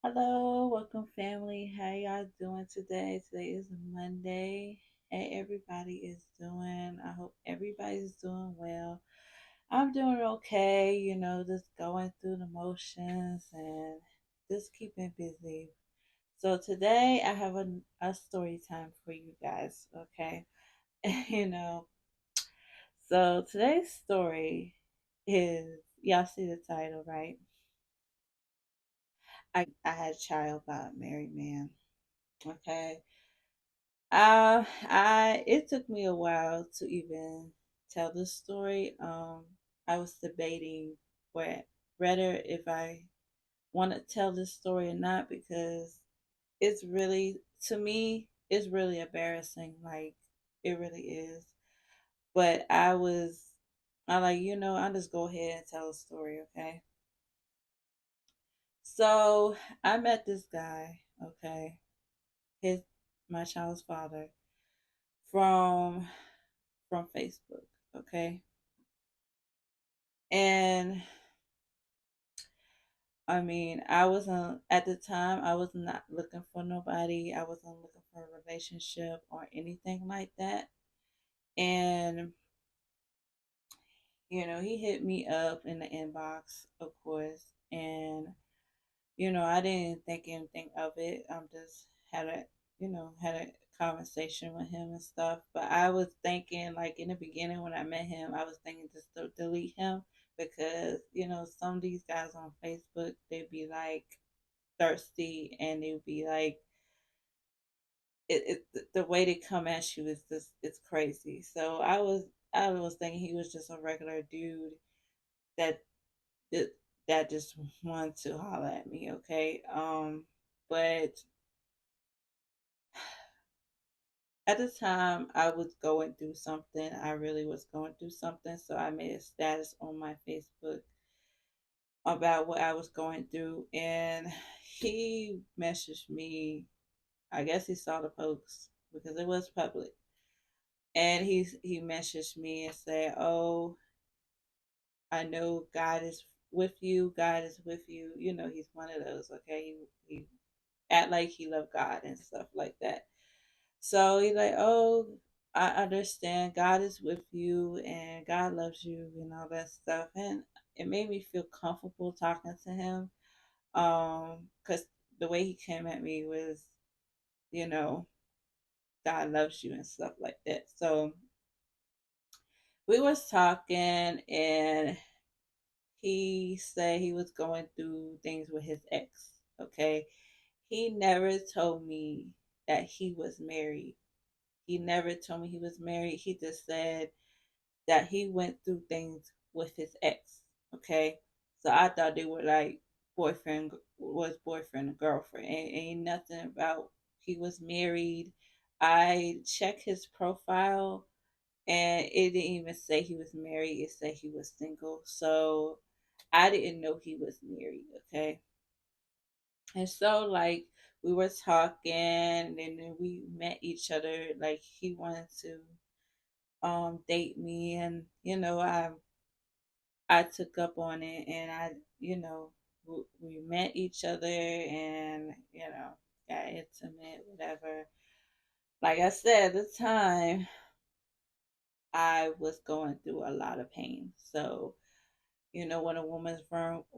Hello, welcome family. How y'all doing today? Today is Monday. Hey, everybody is doing. I hope everybody's doing well. I'm doing okay, just going through the motions and just keeping busy. So today I have a story time for you guys, okay? you know, so today's story is y'all see the title, right? I had a child by a married man. Okay. I it took me a while to even tell this story. I was debating whether if I want to tell this story or not because it's really to me it's really embarrassing. Like it really is. But I like I just go ahead and tell a story, okay? So I met this guy, okay, his my child's father from Facebook, okay? And I mean, I wasn't at the time, I was not looking for nobody. I wasn't looking for a relationship or anything like that. And, he hit me up in the inbox, of course. And, I didn't think anything of it. I'm just had a conversation with him and stuff. But I was thinking, like in the beginning when I met him, I was thinking just to delete him because some of these guys on Facebook they'd be like thirsty and they'd be like the way they come at you is just it's crazy. So I was thinking he was just a regular dude that that, that just wanted to holler at me, okay? But at the time I was going through something. I really was going through something, so I made a status on my Facebook about what I was going through, and he messaged me. I guess he saw the post because it was public, and he messaged me and said, "Oh, I know God is with you. God is with you. He's one of those. Okay, he act like he loved God and stuff like that. So he's like, oh, I understand. God is with you and God loves you and all that stuff. And it made me feel comfortable talking to him. Because the way he came at me was, you know, God loves you and stuff like that. So we was talking and he said he was going through things with his ex. Okay. He never told me that he was married. He never told me he was married. He just said that he went through things with his ex. Okay. So I thought they were like boyfriend and girlfriend. Ain't nothing about he was married. I checked his profile and it didn't even say he was married. It said he was single. So I didn't know he was married. Okay. And so like we were talking and then we met each other. Like he wanted to date me and I took up on it and we met each other and got intimate, whatever. Like I said at the time I was going through a lot of pain. So when a woman's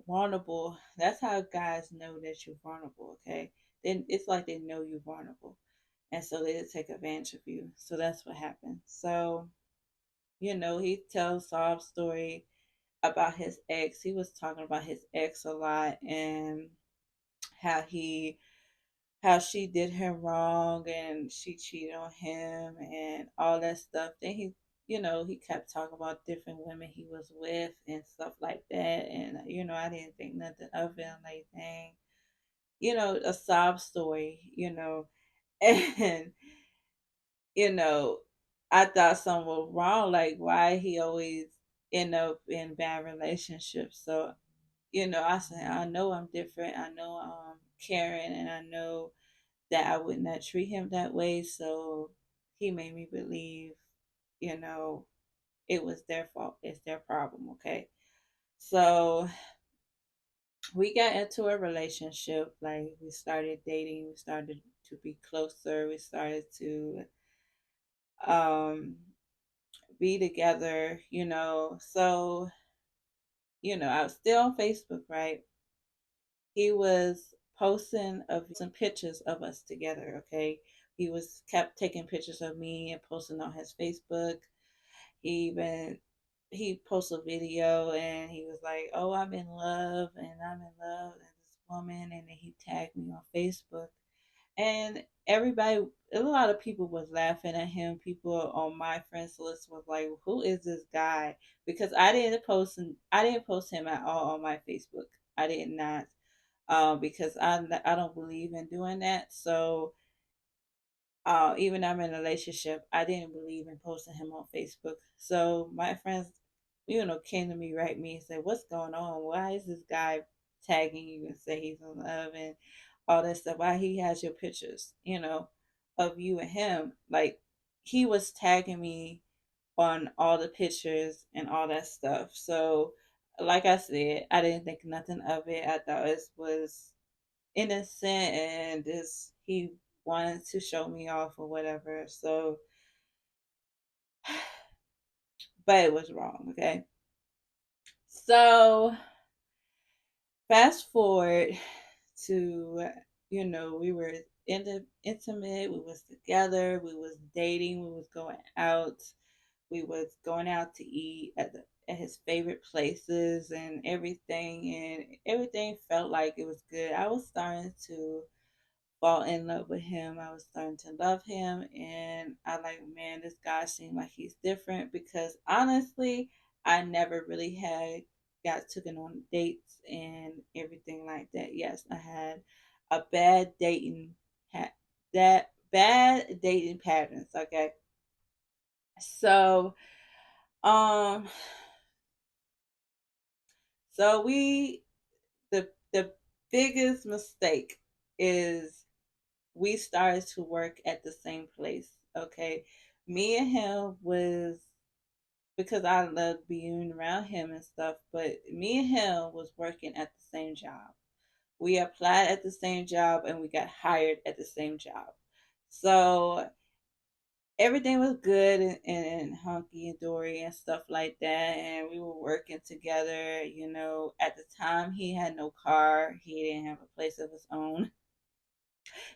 vulnerable, that's how guys know that you're vulnerable, okay? Then it's like they know you're vulnerable. And so they take advantage of you. So that's what happened. So, he tells sob story about his ex. He was talking about his ex a lot and how he how she did him wrong and she cheated on him and all that stuff. Then he kept talking about different women he was with and stuff like that. And, I didn't think nothing of it. I'm like, dang, a sob story. And, you know, I thought something was wrong. Like, why he always end up in bad relationships. So, I said, I know I'm different. I know I'm caring and I know that I would not treat him that way. So he made me believe, you know, it was their fault. It's their problem. Okay. So we got into a relationship. Like we started dating, we started to be closer, we started to um be together, So, I was still on Facebook, right? He was posting pictures of us together, okay? He was kept taking pictures of me and posting on his Facebook. He even he posted a video and he was like, "Oh, I'm in love with this woman," and then he tagged me on Facebook. And everybody, a lot of people was laughing at him. People on my friends list was like, "Who is this guy?" Because I didn't post him at all on my Facebook. I did not, because I don't believe in doing that. So even though I'm in a relationship, I didn't believe in posting him on Facebook. So my friends, came to me, right me, and said, "What's going on? Why is this guy tagging you and say he's in love and all that stuff? Why he has your pictures, of you and him? Like he was tagging me on all the pictures and all that stuff." So, like I said, I didn't think nothing of it. I thought it was innocent and this he wanted to show me off or whatever. So, but it was wrong. Okay. So fast forward to, we were intimate. We was together. We was dating. We was going out. We was going out to eat at his favorite places and everything. And everything felt like it was good. I was starting to fall in love with him. I was starting to love him, and I like, man, this guy seemed like he's different because honestly, I never really had got taken on dates and everything like that. Yes, I had a ha- that bad dating patterns. Okay, so um, so we the biggest mistake is we started to work at the same place. Okay. Me and him was because I loved being around him and stuff, but me and him was working at the same job. We applied at the same job and we got hired at the same job. So everything was good and hunky and dory and stuff like that. And we were working together. At the time, he had no car, he didn't have a place of his own.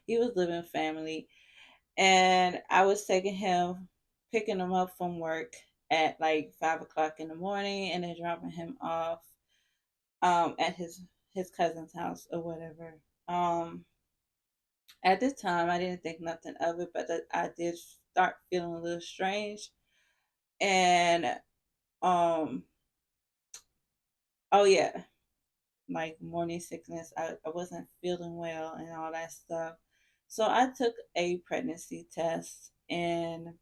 He was living family. And I was picking him up from work at like 5 o'clock in the morning, and then dropping him off at his cousin's house or whatever. Um, at this time, I didn't think nothing of it, but I did start feeling a little strange. And um, oh yeah, like morning sickness. I wasn't feeling well and all that stuff. So I took a pregnancy test, and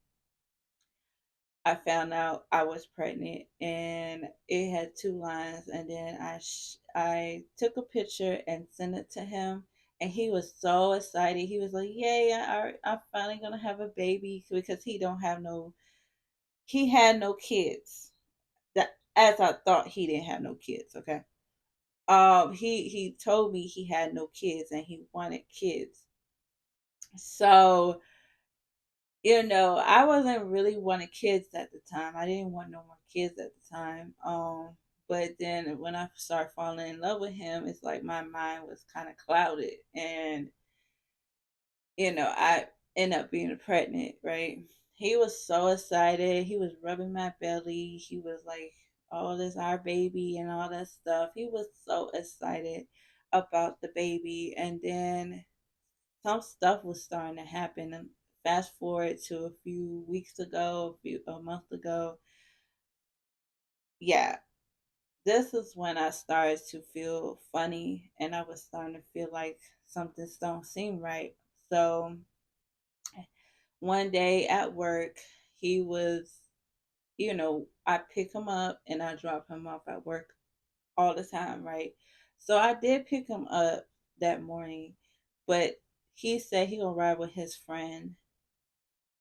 I found out I was pregnant, and it had two lines. And then I took a picture and sent it to him, and he was so excited. He was like, "Yay! I'm finally gonna have a baby," because he had no kids. That as I thought he didn't have no kids. Okay. He told me he had no kids and he wanted kids. So I wasn't really wanting kids at the time. I didn't want no more kids at the time. But then when I started falling in love with him, it's like my mind was kind of clouded, and I ended up being pregnant. Right? He was so excited. He was rubbing my belly. He was like, "Oh, this our baby," and all that stuff. He was so excited about the baby, and then some stuff was starting to happen. And fast forward to a few weeks ago, a month ago, yeah, this is when I started to feel funny, and I was starting to feel like something don't seem right. So one day at work, he was, I pick him up and I drop him off at work all the time, right? So I did pick him up that morning, but he said he gonna ride with his friend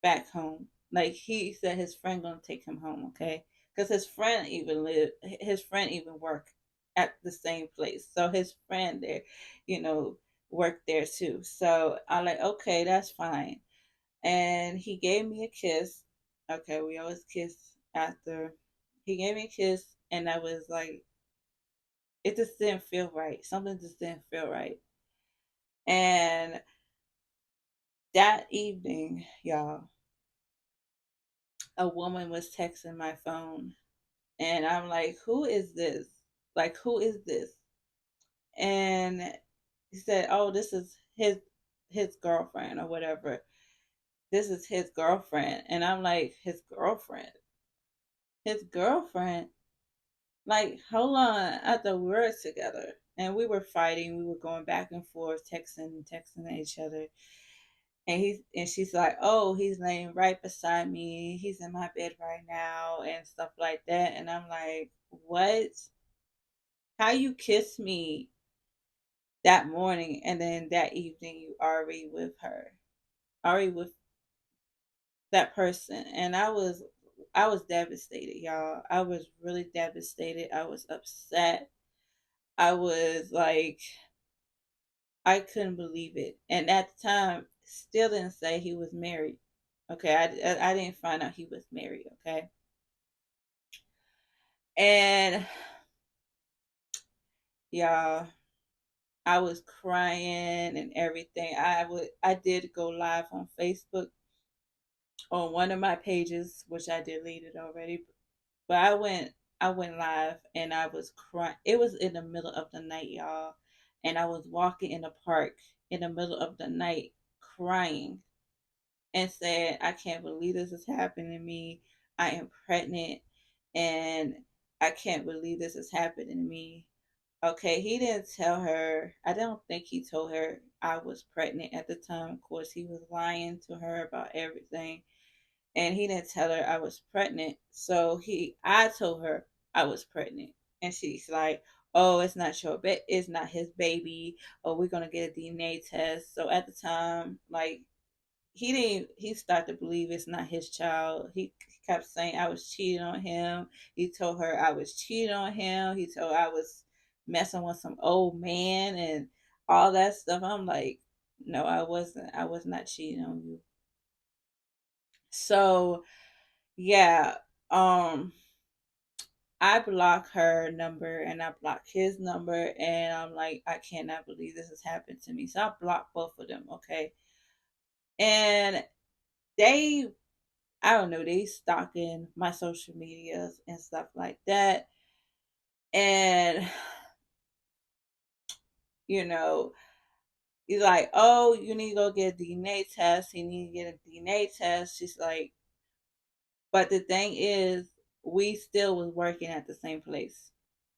back home. Like he said, his friend gonna take him home, okay? Because his friend even work. at the same place. So his friend there, you know, worked there too. So I like, okay, that's fine. And he gave me a kiss. Okay, we always kiss after. He gave me a kiss, and I was like, it just didn't feel right. Something just didn't feel right. And that evening, y'all, a woman was texting my phone, and I'm like, who is this? Like, who is this? And he said, oh, this is his girlfriend or whatever. This is his girlfriend. And I'm like, his girlfriend? His girlfriend? Like, hold on. I thought we were together. And we were fighting. We were going back and forth, texting each other. And she's like, oh, he's laying right beside me. He's in my bed right now and stuff like that. And I'm like, what? How you kiss me that morning and then that evening you already with her, already with that person? And I was devastated, y'all. I was really devastated. I was upset. I was like, I couldn't believe it. And at the time, still didn't say he was married. Okay, I didn't find out he was married. Okay, and y'all, I was crying and everything. I did go live on Facebook on one of my pages, which I deleted already. But I went live and I was crying. It was in the middle of the night, y'all, and I was walking in the park in the middle of the night, crying and said, "I can't believe this is happening to me. I am pregnant, and I can't believe this is happening to me." Okay, he didn't tell her. I don't think he told her I was pregnant at the time. Of course, he was lying to her about everything, and he didn't tell her I was pregnant. So I told her I was pregnant, and she's like, "Oh, it's not it's not his baby. Oh, we're gonna get a DNA test." So at the time, like he started to believe it's not his child. He kept saying I was cheating on him. He told her I was cheating on him. He told her I was messing with some old man and all that stuff. I'm like, no, I wasn't. I was not cheating on you. So yeah, um, I blocked her number and I blocked his number, and I'm like, I cannot believe this has happened to me. So I blocked both of them. Okay, and they I don't know, they stalking my social medias and stuff like that. And, you know, he's like, oh, you need to go get a DNA test. You need to get a DNA test. She's like, but the thing is, we still was working at the same place.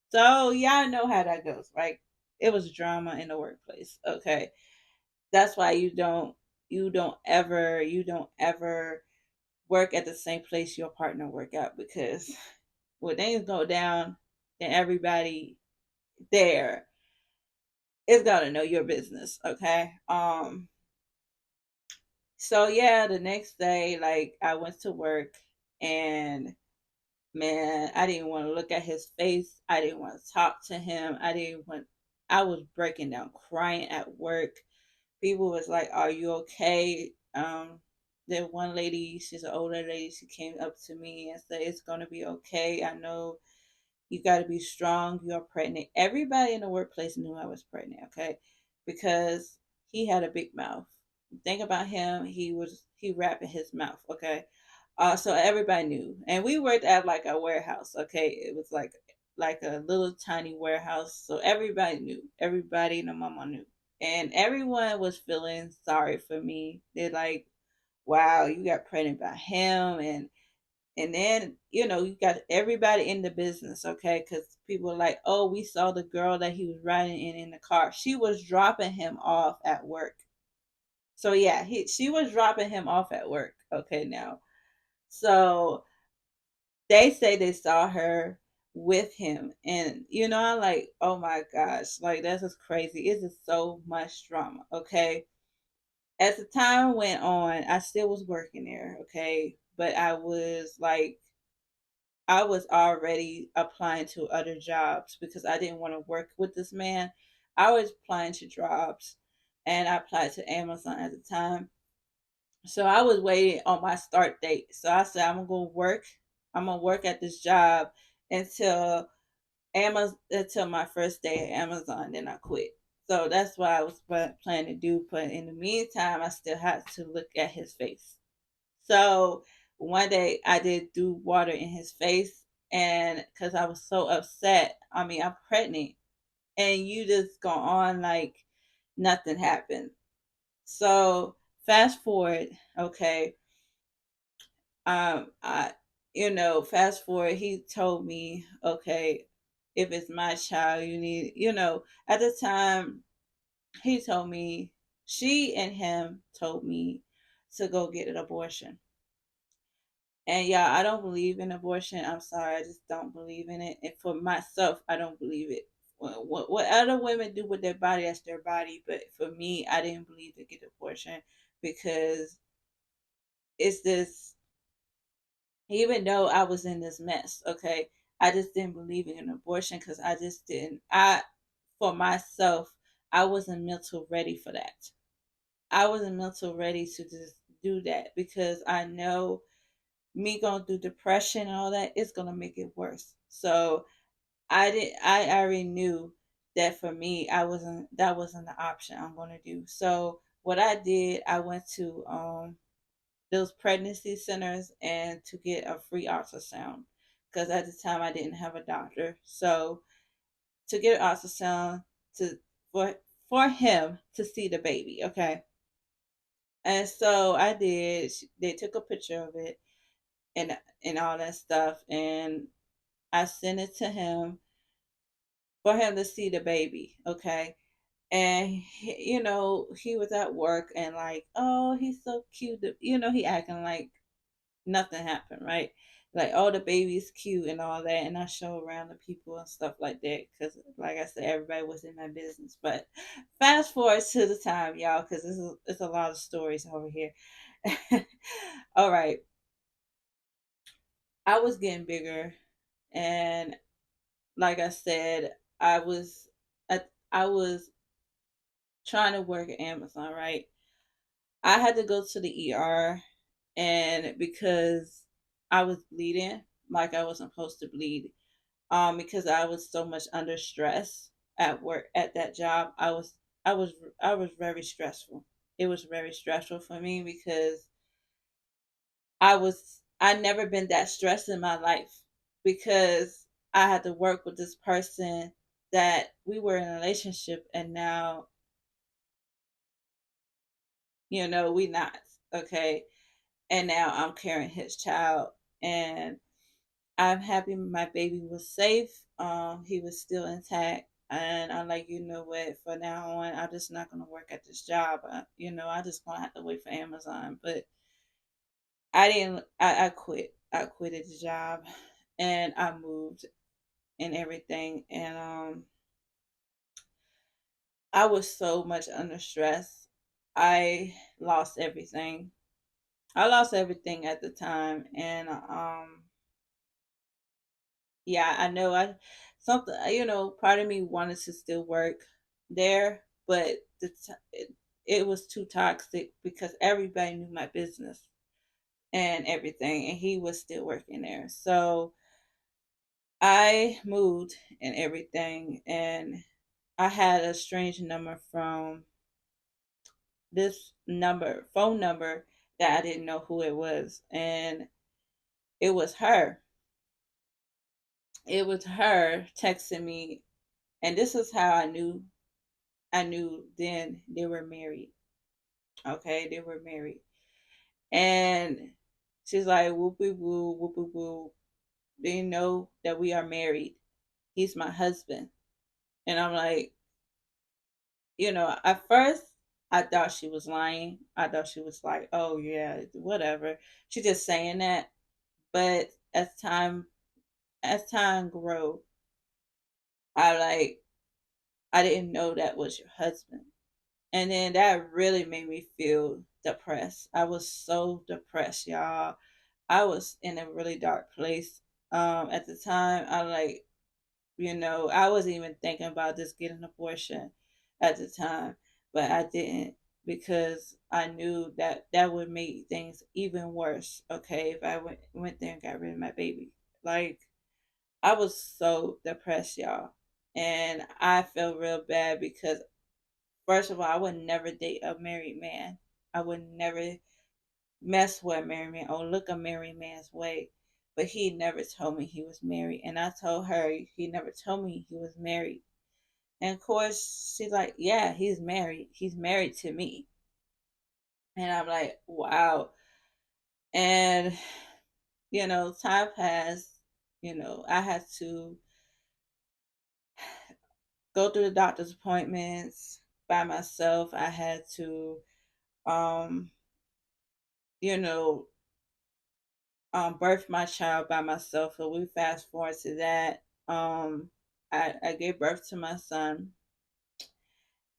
So y'all know how that goes, right? It was drama in the workplace. Okay. That's why you don't ever work at the same place your partner work out, because when things go down, then everybody there is gonna know your business. Okay. So yeah, the next day, like I went to work, and man, I didn't want to look at his face. I didn't want to talk to him. I was breaking down crying at work. People was like, "Are you okay?" The one lady, she's an older lady, she came up to me and said, "It's gonna be okay. I know you got to be strong. You're pregnant." Everybody in the workplace knew I was pregnant, okay? Because he had a big mouth. Think about him. He rapped in his mouth, okay? So everybody knew, and we worked at like a warehouse, okay? It was like a little tiny warehouse, so everybody knew. Everybody and mama knew, and everyone was feeling sorry for me. They're like, "Wow, you got pregnant by him," and then, you got everybody in the business, okay? Because people are like, oh, we saw the girl that he was riding in the car. She was dropping him off at work. So yeah, she was dropping him off at work. Okay, now. So they say they saw her with him. And, I'm like, oh my gosh, like, that's just crazy. It's just so much drama, okay? As the time went on, I still was working there, okay? But I was already applying to other jobs because I didn't want to work with this man. I was applying to jobs, and I applied to Amazon at the time. So I was waiting on my start date. So I said, I'm gonna work. I'm gonna work at this job until Amazon, until my first day at Amazon. Then I quit. So that's what I was planning to do. But in the meantime, I still had to look at his face. So one day I did do water in his face, and because I was so upset. I mean, I'm pregnant, and you just go on like nothing happened. So fast forward, okay. I, fast forward. He told me, okay, if it's my child, you need, at the time he told me, she and him told me to go get an abortion. And yeah, I don't believe in abortion. I'm sorry, I just don't believe in it. And for myself, I don't believe it. What other women do with their body, that's their body. But for me, I didn't believe to get abortion because it's this. Even though I was in this mess, okay, I just didn't believe in an abortion because I just didn't. For myself, I wasn't mental ready for that. I wasn't mental ready to just do that because I know me going through depression and all that, it's gonna make it worse. So I already knew that for me, that wasn't the option I'm gonna do. So what I did, I went to those pregnancy centers and to get a free ultrasound because at the time I didn't have a doctor. So to get an ultrasound to for for him to see the baby, okay. And so I did. They took a picture of it and all that stuff, and I sent it to him for him to see the baby, okay. And he was at work and like, oh, he's so cute. He acting like nothing happened, right? Like, oh, the baby's cute and all that, and I show around the people and stuff like that because, like I said, everybody was in my business. But fast forward to the time, y'all, because it's a lot of stories over here. All right, I was getting bigger, and like I said, I was I was trying to work at Amazon, right? I had to go to the ER, and because I was bleeding like I wasn't supposed to bleed, because I was so much under stress at work at that job. I was I was very stressful. It was very stressful for me because I never been that stressed in my life because I had to work with this person that we were in a relationship, and now we not, okay. And now I'm carrying his child, and I'm happy my baby was safe. He was still intact, and I'm like, you know what? For now on, I'm just not gonna work at this job. I just gonna have to wait for Amazon. But I didn't. I quit. I quitted the job, and I moved and everything. And I was so much under stress. I lost everything. I lost everything at the time, and yeah, I know. Something, part of me wanted to still work there, but it was too toxic because everybody knew my business and everything, and he was still working there. So I moved and everything, and I had a strange number from this phone number that I didn't know who it was, and it was her. It was her texting me, and this is how I knew then they were married. Okay, they were married. And she's like, whoopie woo, whoopie woo. They know that we are married. He's my husband. And I'm like, at first I thought she was lying. I thought she was like, oh yeah, whatever. She just saying that. But as time grew, I I didn't know that was your husband. And then that really made me feel depressed. I was so depressed, y'all. I was in a really dark place. At the time, I like, I wasn't even thinking about just getting an abortion at the time, but I didn't because I knew that that would make things even worse. Okay, if I went there and got rid of my baby, like I was so depressed, y'all, and I felt real bad because first of all, I would never date a married man. I would never mess with a married man or look a married man's way. But he never told me he was married. And I told her he never told me he was married. And of course, she's like, yeah, he's married. He's married to me. And I'm like, wow. And, time passed. I had to go through the doctor's appointments by myself. I had to, um, you know, birth my child by myself. So we fast forward to that. I gave birth to my son,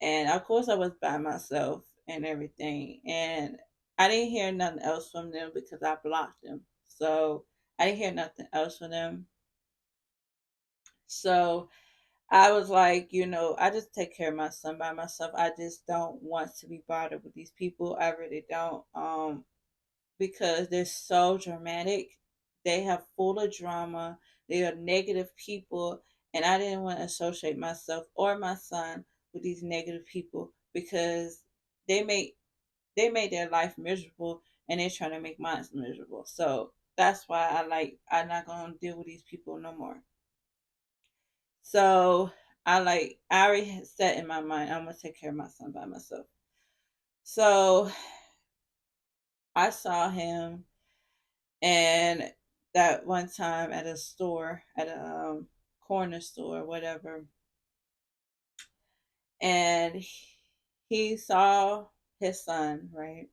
and of course I was by myself and everything. And I didn't hear nothing else from them because I blocked them. So I didn't hear nothing else from them. So I was like, I just take care of my son by myself. I just don't want to be bothered with these people. I really don't. Because they're so dramatic. They have full of drama. They are negative people, and I didn't want to associate myself or my son with these negative people because they make they made their life miserable, and they're trying to make mine miserable. So that's why I'm not gonna deal with these people no more. So I already had set in my mind I'm gonna take care of my son by myself. So I saw him. And that one time at a store, at a corner store, whatever, and he saw his son, right?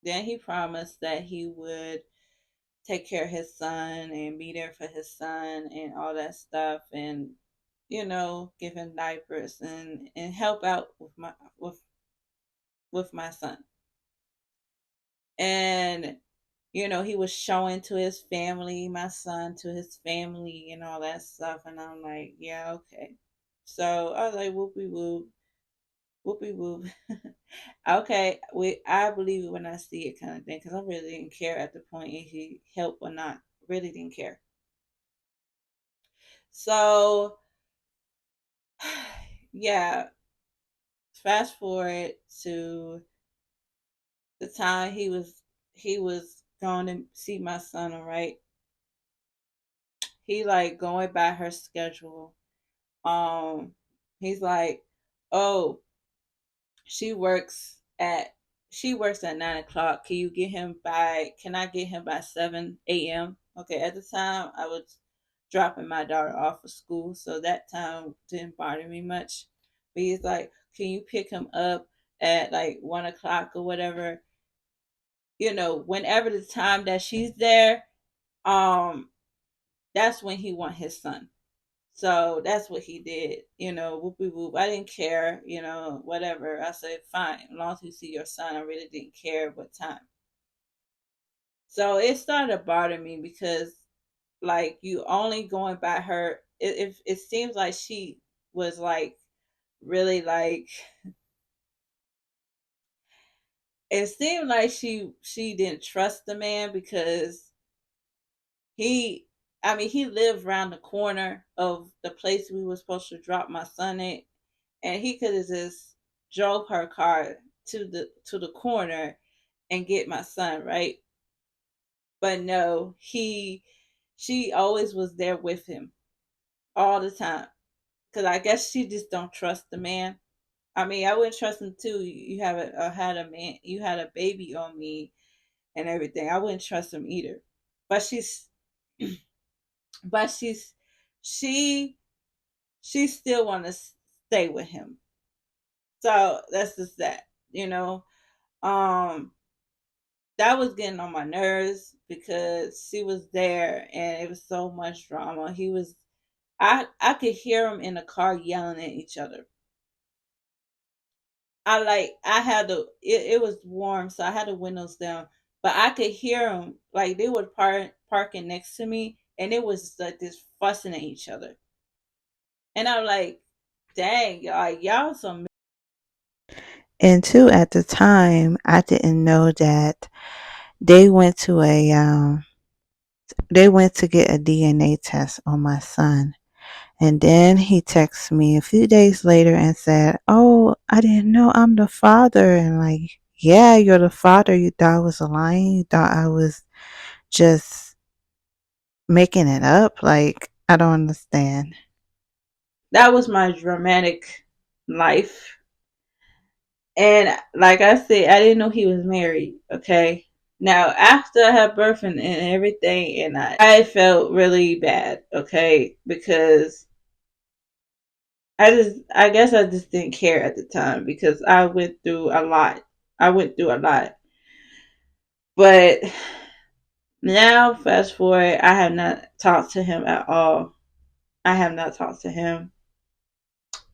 Then he promised that he would take care of his son and be there for his son and all that stuff, and give him diapers and help out with my son. And he was showing to his family, my son to his family and all that stuff. And I'm like, yeah, okay. So I was like, whoopie whoop, whoopie whoop. Okay, I believe it when I see it, kind of thing, because I really didn't care at the point if he helped or not. Really didn't care. So yeah, fast forward to the time he was going to see my son. All right, he like going by her schedule. um he's like, oh, she works at she works at 9 o'clock. Can I get him by 7 a.m.? Okay, at the time I was dropping my daughter off of school, so that time didn't bother me much. But he's like, can you pick him up at like 1 o'clock or whatever? Whenever the time that she's there, um that's when he want his son. So that's what he did, whoopie whoop. I didn't care, whatever. I said, fine, as long as you see your son, I really didn't care what time. So it started bothering me because, like, you only going by her. It seems like she was like really like. It seemed like she didn't trust the man because he, I mean, he lived around the corner of the place we were supposed to drop my son at, and he could have just drove her car to the corner and get my son, right? But no, she always was there with him all the time, because I guess she just don't trust the man. I mean, I wouldn't trust him too. You have had a man, you had a baby on me and everything. I wouldn't trust him either. But but she she still want to stay with him. So that's just that, you know. Um, that was getting on my nerves because she was there and it was so much drama. I could hear them in the car yelling at each other. I had it was warm, so I had the windows down. but I could hear them like they were parking next to me, and it was like this fussing at each other, and I'm like, dang, y'all some. And two, at the time, I didn't know that they went to they went to get a DNA test on my son. And then he texted me a few days later and said, "Oh, I didn't know I'm the father." And like, yeah, you're the father. You thought I was lying. You thought I was just making it up. Like, I don't understand. That was my dramatic life. And like I said, I didn't know he was married. Okay. Now, after I had birth and everything, and I felt really bad. Okay. Because I guess I just didn't care at the time because I went through a lot. I went through a lot. But now, fast forward, I have not talked to him at all. I have not talked to him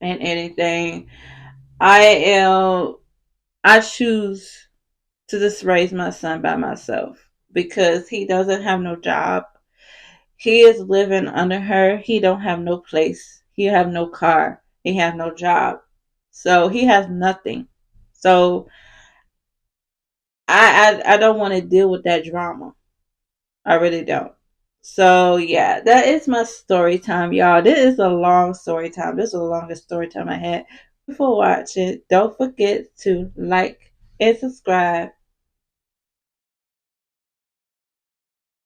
and anything. I am, I choose to just raise my son by myself because he doesn't have no job. He is living under her. He don't have no place. He have no car. He have no job. So he has nothing. So I don't want to deal with that drama. I really don't. So yeah, that is my story time, y'all. This is a long story time. This is the longest story time I had. For watching. Don't forget to like and subscribe